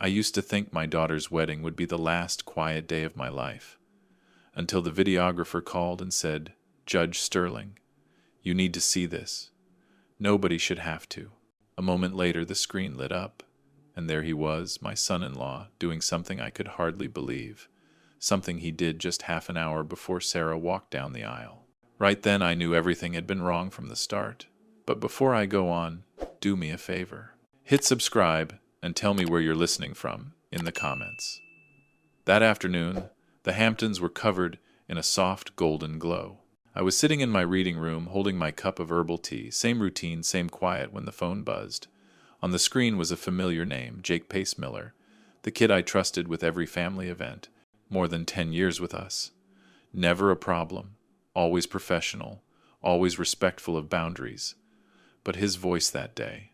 I used to think my daughter's wedding would be the last quiet day of my life, until the videographer called and said, "Judge Sterling, you need to see this. Nobody should have to." A moment later, the screen lit up, and there he was, my son-in-law, doing something I could hardly believe, something he did just half an hour before Sarah walked down the aisle. Right then, I knew everything had been wrong from the start. But before I go on, do me a favor. Hit subscribe and tell me where you're listening from in the comments. That afternoon, the Hamptons were covered in a soft golden glow. I was sitting in my reading room holding my cup of herbal tea, same routine, same quiet, when the phone buzzed. On the screen was a familiar name, Jake Pace-Miller, the kid I trusted with every family event, more than 10 years with us. Never a problem, always professional, always respectful of boundaries. But his voice that day,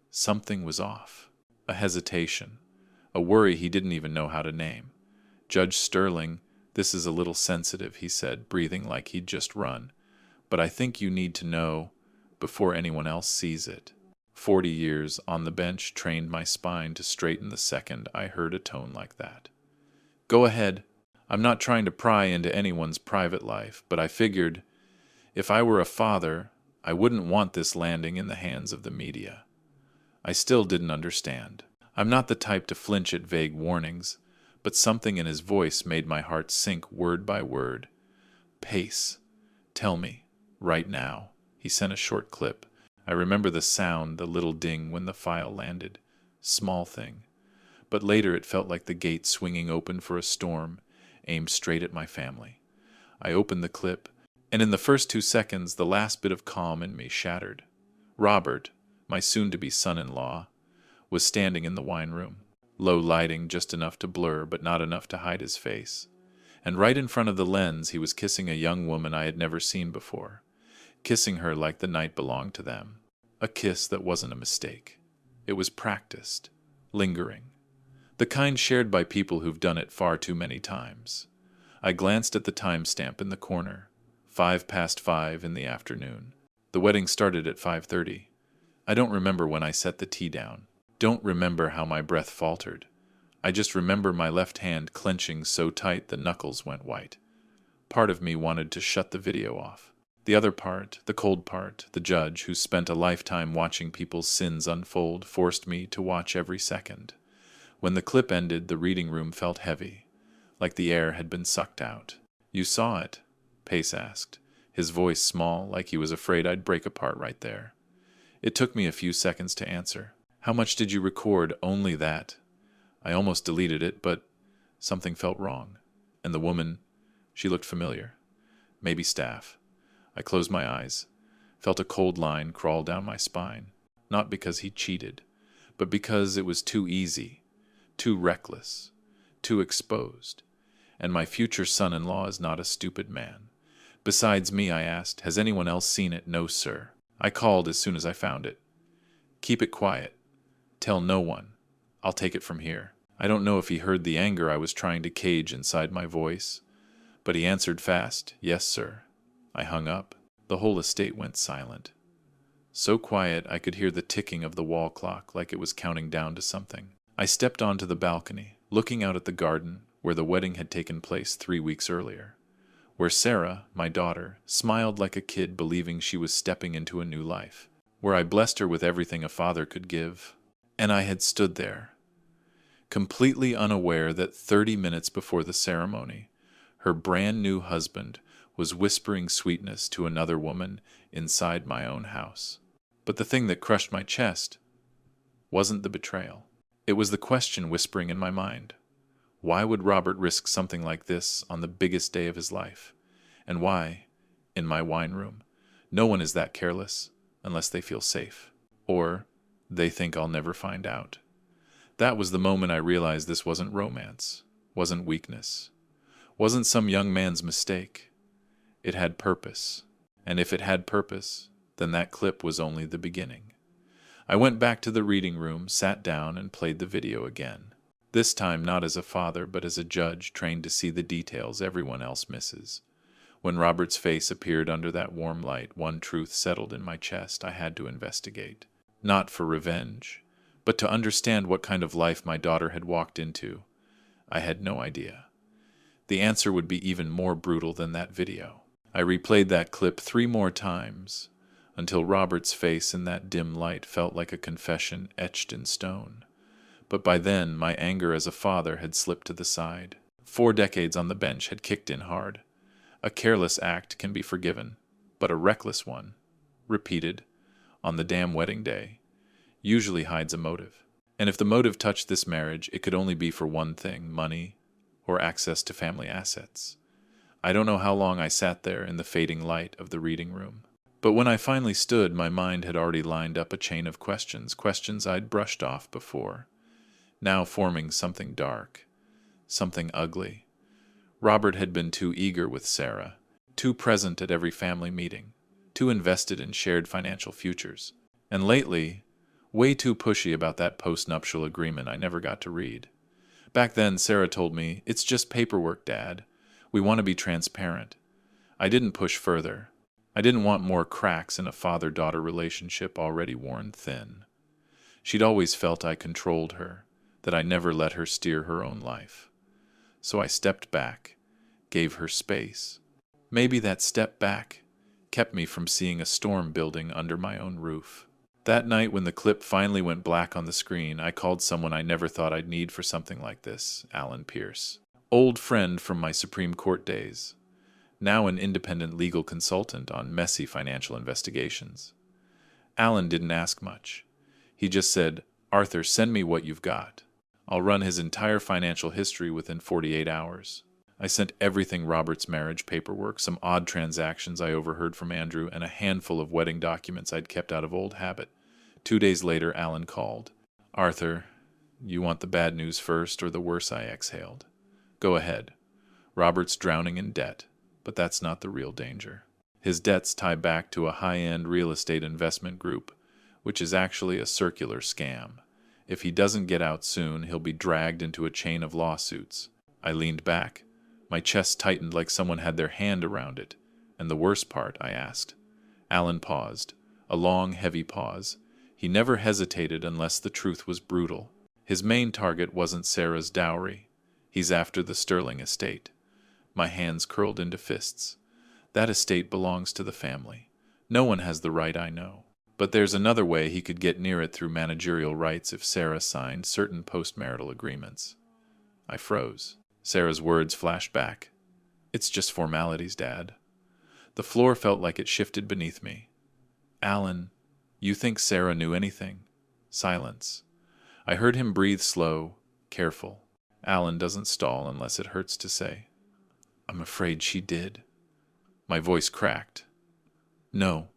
something was off. A hesitation, a worry he didn't even know how to name. "Judge Sterling, this is a little sensitive," he said, breathing like he'd just run. "But I think you need to know before anyone else sees it." 40 years on the bench trained my spine to straighten the second I heard a tone like that. "Go ahead. I'm not trying to pry into anyone's private life, but I figured if I were a father, I wouldn't want this landing in the hands of the media." I still didn't understand. I'm not the type to flinch at vague warnings, but something in his voice made my heart sink word by word. "Pace, tell me, right now." He sent a short clip. I remember the sound, the little ding when the file landed. Small thing. But later it felt like the gate swinging open for a storm, aimed straight at my family. I opened the clip, and in the first 2 seconds, the last bit of calm in me shattered. Robert, my soon-to-be son-in-law, was standing in the wine room. Low lighting, just enough to blur, but not enough to hide his face. And right in front of the lens, he was kissing a young woman I had never seen before. Kissing her like the night belonged to them. A kiss that wasn't a mistake. It was practiced, lingering. The kind shared by people who've done it far too many times. I glanced at the timestamp in the corner. 5:05 in the afternoon. The wedding started at 5:30. I don't remember when I set the tea down. Don't remember how my breath faltered. I just remember my left hand clenching so tight the knuckles went white. Part of me wanted to shut the video off. The other part, the cold part, the judge who spent a lifetime watching people's sins unfold, forced me to watch every second. When the clip ended, the reading room felt heavy, like the air had been sucked out. "You saw it?" Pace asked, his voice small, like he was afraid I'd break apart right there. It took me a few seconds to answer. "How much did you record?" "Only that." I almost deleted it, but something felt wrong. And the woman, she looked familiar. Maybe staff. I closed my eyes, felt a cold line crawl down my spine. Not because he cheated, but because it was too easy, too reckless, too exposed. And my future son-in-law is not a stupid man. Besides me, I asked, "Has anyone else seen it?" "No, sir." I called as soon as I found it. "Keep it quiet. Tell no one. I'll take it from here." I don't know if he heard the anger I was trying to cage inside my voice, but he answered fast, "Yes, sir." I hung up. The whole estate went silent. So quiet I could hear the ticking of the wall clock like it was counting down to something. I stepped onto the balcony, looking out at the garden where the wedding had taken place 3 weeks earlier, where Sarah, my daughter, smiled like a kid believing she was stepping into a new life, where I blessed her with everything a father could give. And I had stood there, completely unaware that 30 minutes before the ceremony, her brand new husband was whispering sweetness to another woman inside my own house. But the thing that crushed my chest wasn't the betrayal. It was the question whispering in my mind. Why would Robert risk something like this on the biggest day of his life? And why, in my wine room, no one is that careless unless they feel safe. Or they think I'll never find out. That was the moment I realized this wasn't romance, wasn't weakness, wasn't some young man's mistake. It had purpose. And if it had purpose, then that clip was only the beginning. I went back to the reading room, sat down, and played the video again. This time not as a father, but as a judge trained to see the details everyone else misses. When Robert's face appeared under that warm light, one truth settled in my chest I had to investigate. Not for revenge, But to understand what kind of life my daughter had walked into, I had no idea. The answer would be even more brutal than that video. I replayed that clip 3 more times, until Robert's face in that dim light felt like a confession etched in stone. But by then, my anger as a father had slipped to the side. 4 decades on the bench had kicked in hard. A careless act can be forgiven, but a reckless one, repeated, on the damn wedding day, usually hides a motive. And if the motive touched this marriage, it could only be for one thing: money or access to family assets. I don't know how long I sat there in the fading light of the reading room. But when I finally stood, my mind had already lined up a chain of questions I'd brushed off before, now forming something dark, something ugly. Robert had been too eager with Sarah, too present at every family meeting, too invested in shared financial futures, and lately, way too pushy about that post-nuptial agreement I never got to read. Back then, Sarah told me, "It's just paperwork, Dad. We want to be transparent." I didn't push further. I didn't want more cracks in a father-daughter relationship already worn thin. She'd always felt I controlled her, that I never let her steer her own life. So I stepped back, gave her space. Maybe that step back kept me from seeing a storm building under my own roof. That night when the clip finally went black on the screen, I called someone I never thought I'd need for something like this, Alan Pierce. Old friend from my Supreme Court days, now an independent legal consultant on messy financial investigations. Alan didn't ask much. He just said, "Arthur, send me what you've got. I'll run his entire financial history within 48 hours. I sent everything: Robert's marriage paperwork, some odd transactions I overheard from Andrew, and a handful of wedding documents I'd kept out of old habit. 2 days later, Alan called. "Arthur, you want the bad news first or the worse?" I exhaled. "Go ahead. Robert's drowning in debt, but that's not the real danger. His debts tie back to a high-end real estate investment group, which is actually a circular scam. If he doesn't get out soon, he'll be dragged into a chain of lawsuits." I leaned back. My chest tightened like someone had their hand around it. "And the worst part?" I asked. Alan paused. A long, heavy pause. He never hesitated unless the truth was brutal. His main target wasn't Sarah's dowry. He's after the Sterling estate. My hands curled into fists. That estate belongs to the family. No one has the right, I know. But there's another way he could get near it, through managerial rights, if Sarah signed certain postmarital agreements. I froze. Sarah's words flashed back. "It's just formalities, Dad." The floor felt like it shifted beneath me. "Alan, you think Sarah knew anything?" Silence. I heard him breathe slow, careful. Alan doesn't stall unless it hurts to say. "I'm afraid she did." My voice cracked. "No.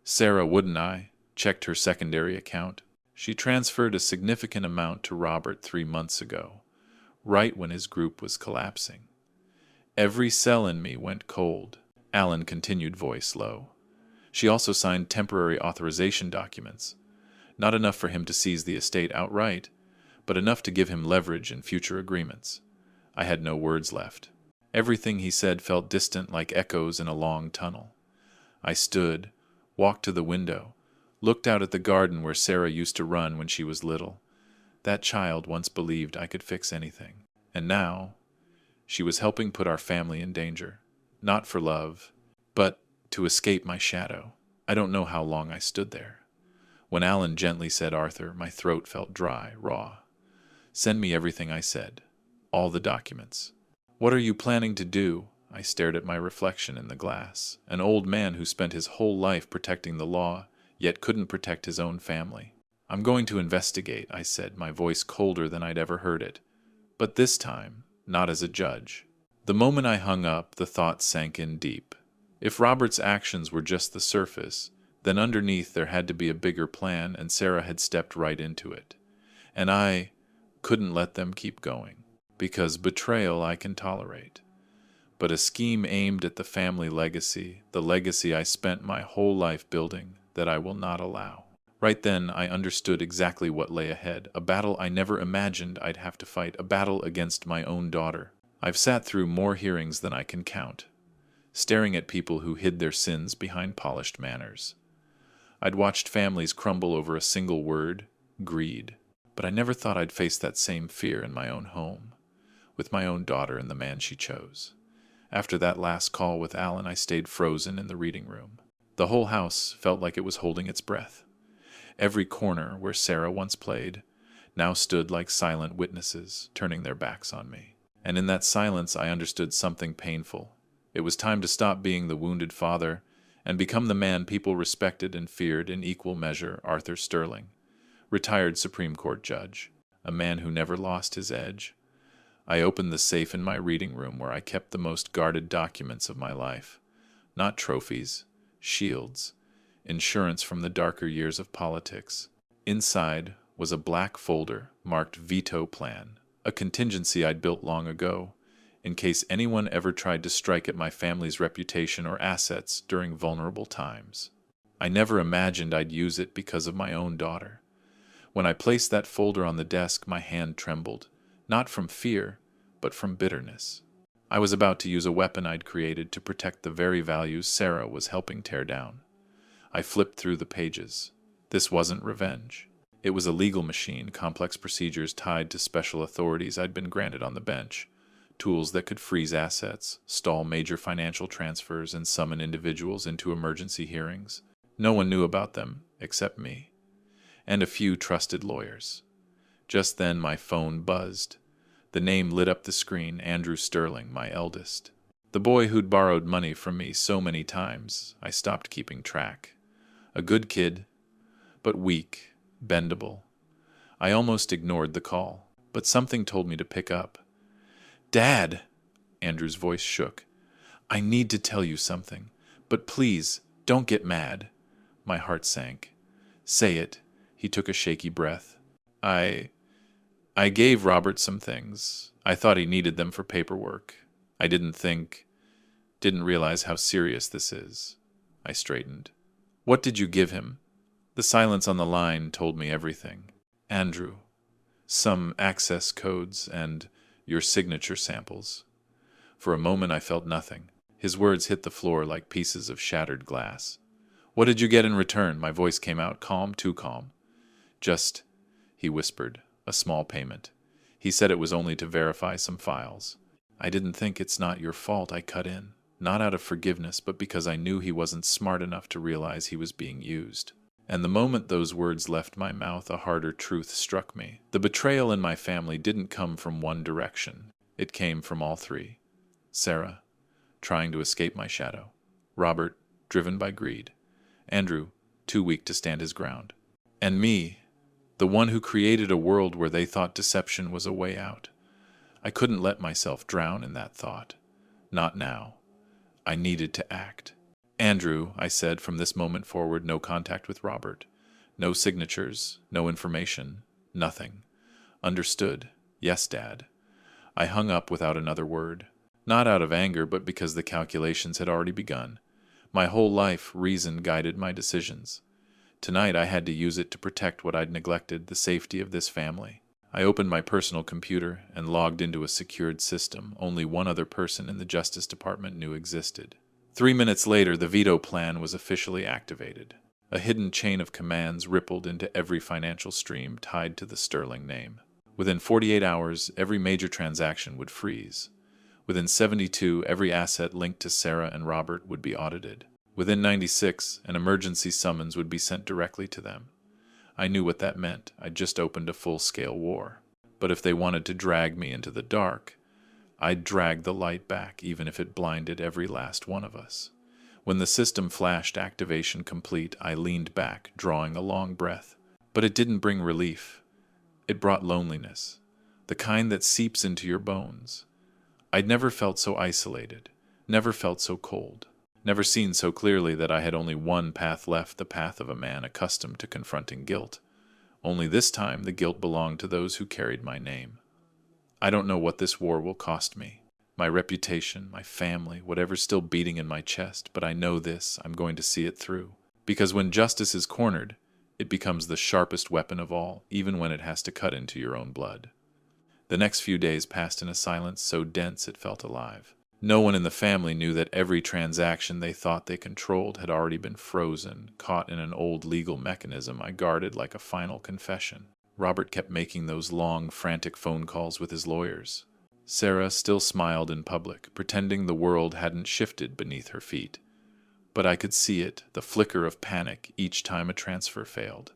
Sarah, wouldn't I? Checked her secondary account. She transferred a significant amount to Robert 3 months ago, right when his group was collapsing. Every cell in me went cold." Alan continued, voice low. "She also signed temporary authorization documents. Not enough for him to seize the estate outright, but enough to give him leverage in future agreements." I had no words left. Everything he said felt distant, like echoes in a long tunnel. I stood, walked to the window, looked out at the garden where Sarah used to run when she was little. That child once believed I could fix anything. And now, she was helping put our family in danger. Not for love, but to escape my shadow. I don't know how long I stood there. When Alan gently said "Arthur," my throat felt dry, raw. "Send me everything," I said. "All the documents." "What are you planning to do?" I stared at my reflection in the glass. An old man who spent his whole life protecting the law, yet couldn't protect his own family. "I'm going to investigate," I said, my voice colder than I'd ever heard it. But this time, not as a judge. The moment I hung up, the thought sank in deep. If Robert's actions were just the surface, then underneath there had to be a bigger plan, and Sarah had stepped right into it. And I couldn't let them keep going, because betrayal I can tolerate. But a scheme aimed at the family legacy, the legacy I spent my whole life building, that I will not allow. Right then, I understood exactly what lay ahead, a battle I never imagined I'd have to fight, a battle against my own daughter. I've sat through more hearings than I can count, staring at people who hid their sins behind polished manners. I'd watched families crumble over a single word: greed. But I never thought I'd face that same fear in my own home, with my own daughter and the man she chose. After that last call with Alan, I stayed frozen in the reading room. The whole house felt like it was holding its breath. Every corner where Sarah once played now stood like silent witnesses, turning their backs on me. And in that silence I understood something painful. It was time to stop being the wounded father and become the man people respected and feared in equal measure. Arthur Sterling, retired Supreme Court judge, a man who never lost his edge. I opened the safe in my reading room where I kept the most guarded documents of my life. Not trophies, shields, insurance from the darker years of politics. Inside was a black folder marked Veto Plan, a contingency I'd built long ago, in case anyone ever tried to strike at my family's reputation or assets during vulnerable times. I never imagined I'd use it because of my own daughter. When I placed that folder on the desk, my hand trembled, not from fear, but from bitterness. I was about to use a weapon I'd created to protect the very values Sarah was helping tear down. I flipped through the pages. This wasn't revenge. It was a legal machine, complex procedures tied to special authorities I'd been granted on the bench, tools that could freeze assets, stall major financial transfers, and summon individuals into emergency hearings. No one knew about them except me, and a few trusted lawyers. Just then my phone buzzed. The name lit up the screen, Andrew Sterling, my eldest. The boy who'd borrowed money from me so many times, I stopped keeping track. A good kid, but weak, bendable. I almost ignored the call, but something told me to pick up. "Dad!" Andrew's voice shook. "I need to tell you something, but please, don't get mad." My heart sank. "Say it." He took a shaky breath. I gave Robert some things. I thought he needed them for paperwork. I didn't realize how serious this is." I straightened. "What did you give him?" The silence on the line told me everything. "Andrew, some access codes and your signature samples." For a moment I felt nothing. His words hit the floor like pieces of shattered glass. "What did you get in return?" My voice came out calm, too calm. "Just," he whispered, "a small payment." He said it was only to verify some files. "I didn't think it's not your fault," I cut in. Not out of forgiveness, but because I knew he wasn't smart enough to realize he was being used. And the moment those words left my mouth, a harder truth struck me. The betrayal in my family didn't come from one direction. It came from all three. Sarah, trying to escape my shadow. Robert, driven by greed. Andrew, too weak to stand his ground. And me, the one who created a world where they thought deception was a way out. I couldn't let myself drown in that thought. Not now. I needed to act. "Andrew," I said, "from this moment forward, no contact with Robert. No signatures, no information, nothing. Understood? Yes, Dad." I hung up without another word. Not out of anger, but because the calculations had already begun. My whole life, reason guided my decisions. Tonight I had to use it to protect what I'd neglected, the safety of this family. I opened my personal computer and logged into a secured system only one other person in the Justice Department knew existed. 3 minutes later, the veto plan was officially activated. A hidden chain of commands rippled into every financial stream tied to the Sterling name. Within 48 hours, every major transaction would freeze. Within 72, every asset linked to Sarah and Robert would be audited. Within 96, an emergency summons would be sent directly to them. I knew what that meant. I'd just opened a full-scale war. But if they wanted to drag me into the dark, I'd drag the light back, even if it blinded every last one of us. When the system flashed activation complete, I leaned back, drawing a long breath. But it didn't bring relief. It brought loneliness, the kind that seeps into your bones. I'd never felt so isolated, never felt so cold, never seen so clearly that I had only one path left, the path of a man accustomed to confronting guilt. Only this time the guilt belonged to those who carried my name. I don't know what this war will cost me. My reputation, my family, whatever's still beating in my chest, but I know this, I'm going to see it through. Because when justice is cornered, it becomes the sharpest weapon of all, even when it has to cut into your own blood. The next few days passed in a silence so dense it felt alive. No one in the family knew that every transaction they thought they controlled had already been frozen, caught in an old legal mechanism I guarded like a final confession. Robert kept making those long, frantic phone calls with his lawyers. Sarah still smiled in public, pretending the world hadn't shifted beneath her feet. But I could see it, the flicker of panic each time a transfer failed.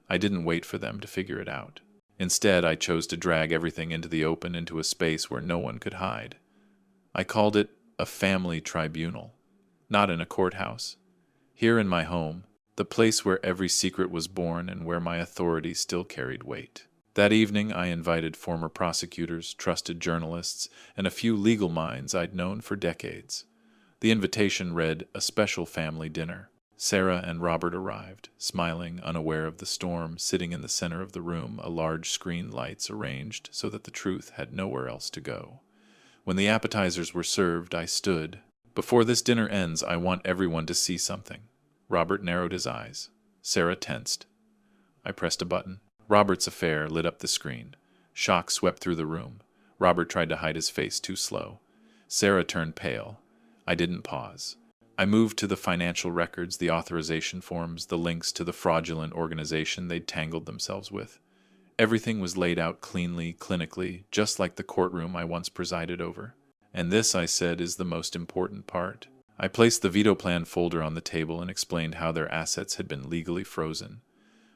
I didn't wait for them to figure it out. Instead, I chose to drag everything into the open, into a space where no one could hide. I called it a family tribunal, not in a courthouse. Here in my home, the place where every secret was born and where my authority still carried weight. That evening, I invited former prosecutors, trusted journalists, and a few legal minds I'd known for decades. The invitation read, "A special family dinner." Sarah and Robert arrived, smiling, unaware of the storm, sitting in the center of the room, a large screen lights arranged so that the truth had nowhere else to go. When the appetizers were served, I stood. "Before this dinner ends, I want everyone to see something." Robert narrowed his eyes. Sarah tensed. I pressed a button. Robert's affair lit up the screen. Shock swept through the room. Robert tried to hide his face too slow. Sarah turned pale. I didn't pause. I moved to the financial records, the authorization forms, the links to the fraudulent organization they'd tangled themselves with. Everything was laid out cleanly, clinically, just like the courtroom I once presided over. And this, I said, is the most important part. I placed the veto plan folder on the table and explained how their assets had been legally frozen.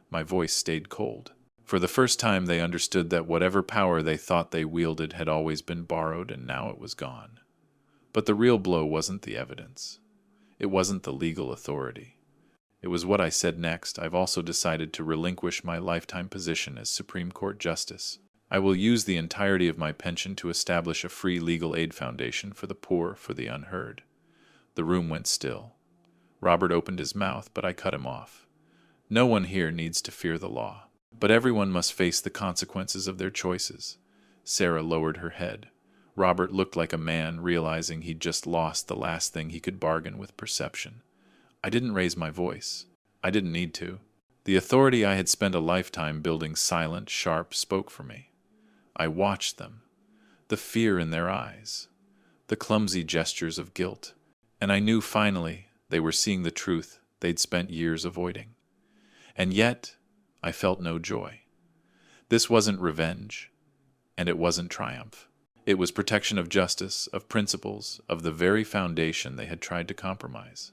My voice stayed cold. For the first time, they understood that whatever power they thought they wielded had always been borrowed, and now it was gone. But the real blow wasn't the evidence. It wasn't the legal authority. It was what I said next. I've also decided to relinquish my lifetime position as Supreme Court Justice. I will use the entirety of my pension to establish a free legal aid foundation for the poor, for the unheard. The room went still. Robert opened his mouth, but I cut him off. No one here needs to fear the law, but everyone must face the consequences of their choices. Sarah lowered her head. Robert looked like a man realizing he'd just lost the last thing he could bargain with: perception. I didn't raise my voice. I didn't need to. The authority I had spent a lifetime building silent, sharp, spoke for me. I watched them, the fear in their eyes, the clumsy gestures of guilt, and I knew finally they were seeing the truth they'd spent years avoiding. And yet, I felt no joy. This wasn't revenge, and it wasn't triumph. It was protection of justice, of principles, of the very foundation they had tried to compromise.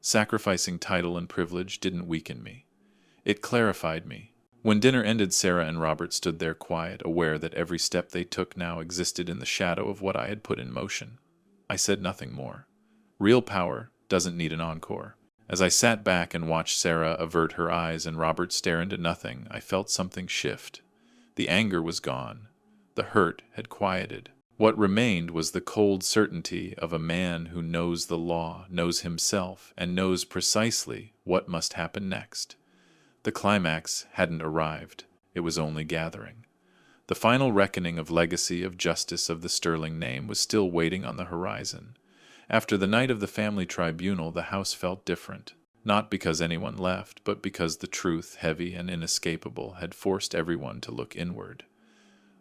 Sacrificing title and privilege didn't weaken me. It clarified me. When dinner ended, Sarah and Robert stood there quiet, aware that every step they took now existed in the shadow of what I had put in motion. I said nothing more. Real power doesn't need an encore. As I sat back and watched Sarah avert her eyes and Robert stare into nothing, I felt something shift. The anger was gone. The hurt had quieted. What remained was the cold certainty of a man who knows the law, knows himself, and knows precisely what must happen next. The climax hadn't arrived. It was only gathering. The final reckoning of legacy, of justice, of the sterling name was still waiting on the horizon. After the night of the family tribunal, the house felt different. Not because anyone left, but because the truth, heavy and inescapable, had forced everyone to look inward.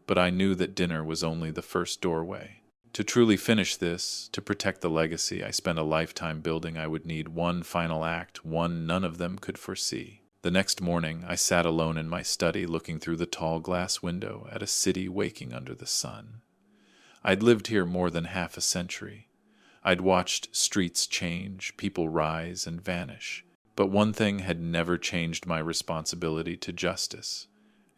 But I knew that dinner was only the first doorway. To truly finish this, to protect the legacy I spent a lifetime building, I would need one final act, one none of them could foresee. The next morning, I sat alone in my study, looking through the tall glass window at a city waking under the sun. I'd lived here more than half a century. I'd watched streets change, people rise and vanish. But one thing had never changed: my responsibility to justice.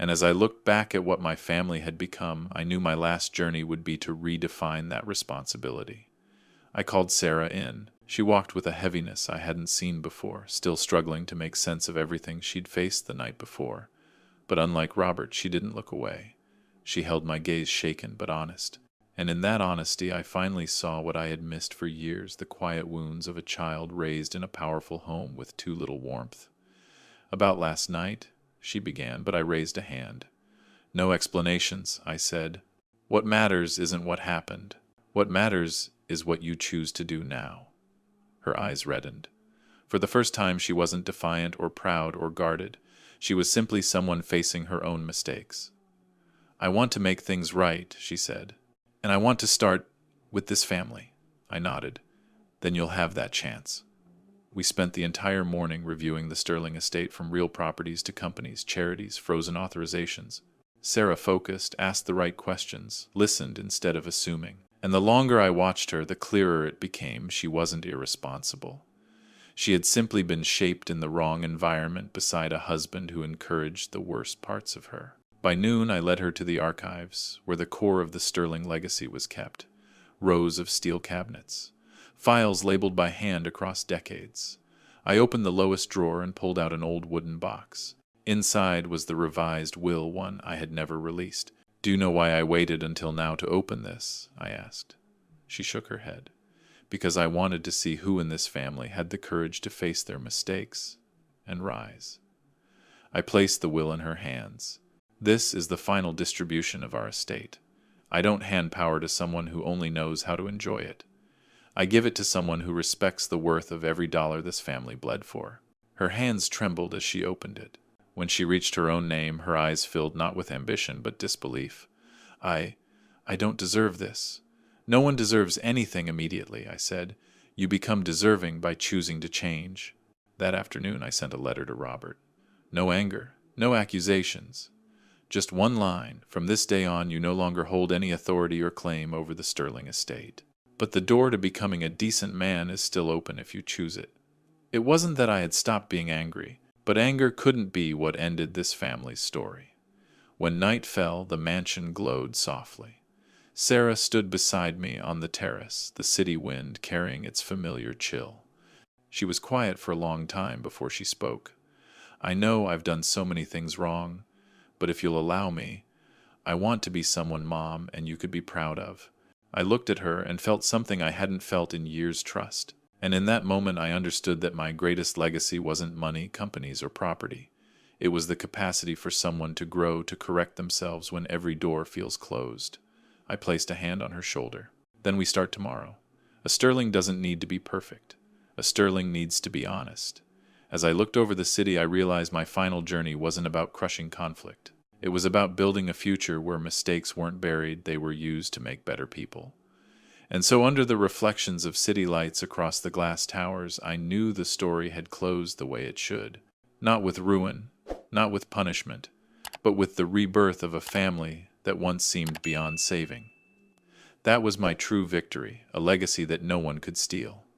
And as I looked back at what my family had become, I knew my last journey would be to redefine that responsibility. I called Sarah in. She walked with a heaviness I hadn't seen before, still struggling to make sense of everything she'd faced the night before. But unlike Robert, she didn't look away. She held my gaze, shaken but honest. And in that honesty, I finally saw what I had missed for years: the quiet wounds of a child raised in a powerful home with too little warmth. "About last night," she began, but I raised a hand. "No explanations," I said. "What matters isn't what happened. What matters is what you choose to do now." Her eyes reddened. For the first time, she wasn't defiant or proud or guarded. She was simply someone facing her own mistakes. "I want to make things right," she said. "And I want to start with this family." I nodded. "Then you'll have that chance." We spent the entire morning reviewing the Sterling estate from real properties to companies, charities, frozen authorizations. Sarah focused, asked the right questions, listened instead of assuming. And the longer I watched her, the clearer it became she wasn't irresponsible. She had simply been shaped in the wrong environment beside a husband who encouraged the worst parts of her. By noon, I led her to the archives, where the core of the Sterling legacy was kept. Rows of steel cabinets, files labeled by hand across decades. I opened the lowest drawer and pulled out an old wooden box. Inside was the revised will, one I had never released. "Do you know why I waited until now to open this?" I asked. She shook her head. "Because I wanted to see who in this family had the courage to face their mistakes and rise." I placed the will in her hands. "This is the final distribution of our estate. I don't hand power to someone who only knows how to enjoy it. I give it to someone who respects the worth of every dollar this family bled for." Her hands trembled as she opened it. When she reached her own name, her eyes filled not with ambition but disbelief. I don't deserve this." "No one deserves anything immediately," I said. "You become deserving by choosing to change." That afternoon I sent a letter to Robert. No anger, no accusations. Just one line: "From this day on, you no longer hold any authority or claim over the Sterling estate. But the door to becoming a decent man is still open if you choose it." It wasn't that I had stopped being angry, but anger couldn't be what ended this family's story. When night fell, the mansion glowed softly. Sarah stood beside me on the terrace, the city wind carrying its familiar chill. She was quiet for a long time before she spoke. "I know I've done so many things wrong, but if you'll allow me, I want to be someone, Mom, and you could be proud of." I looked at her and felt something I hadn't felt in years: trust. And in that moment I understood that my greatest legacy wasn't money, companies, or property. It was the capacity for someone to grow, to correct themselves when every door feels closed. I placed a hand on her shoulder. "Then we start tomorrow. A Sterling doesn't need to be perfect. A Sterling needs to be honest." As I looked over the city, I realized my final journey wasn't about crushing conflict. It was about building a future where mistakes weren't buried, they were used to make better people. And so, under the reflections of city lights across the glass towers, I knew the story had closed the way it should. Not with ruin, not with punishment, but with the rebirth of a family that once seemed beyond saving. That was my true victory, a legacy that no one could steal.